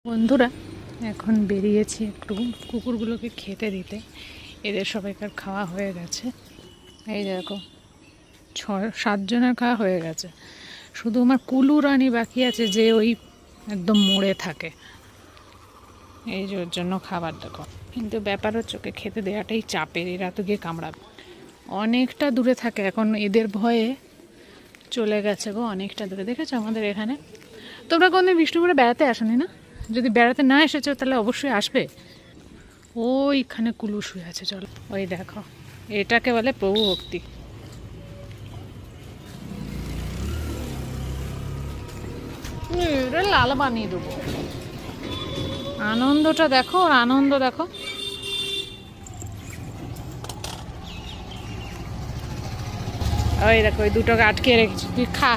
বন্ধুরা এখন বেরিয়েছি একটু কুকুরগুলোকে খেতে দিতে। এদের সবাইকার খাওয়া হয়ে গেছে। এই দেখো 6-7 জনের খাওয়া হয়ে গেছে। শুধু আমার কুলু রানী বাকি আছে, যে ওই একদম মরে থাকে। এই যে ওর জন্য খাবার দেখো, কিন্তু ব্যাপার হচ্ছে ওকে খেতে দেওয়াটাই চাপের। এরা তো গিয়ে কামড়াবে। অনেকটা দূরে থাকে এখন, এদের ভয়ে চলে গেছে গো অনেকটা দূরে। দেখেছো আমাদের এখানে? তোমরা কোনদিন বিষ্ণুপুরে বেড়াতে আসনি না? যদি বেড়াতে না এসেছো তাহলে অবশ্যই আসবে। ওইখানে কুলু শুয়ে আছে, চলো ওই দেখো। এটাকে বলে প্রভু ভক্তি। লাল বানিয়ে দেবো। আনন্দটা দেখো, ওর আনন্দ দেখো। ওই দেখো ওই দুটোকে আটকে রেখেছি, তুই খা।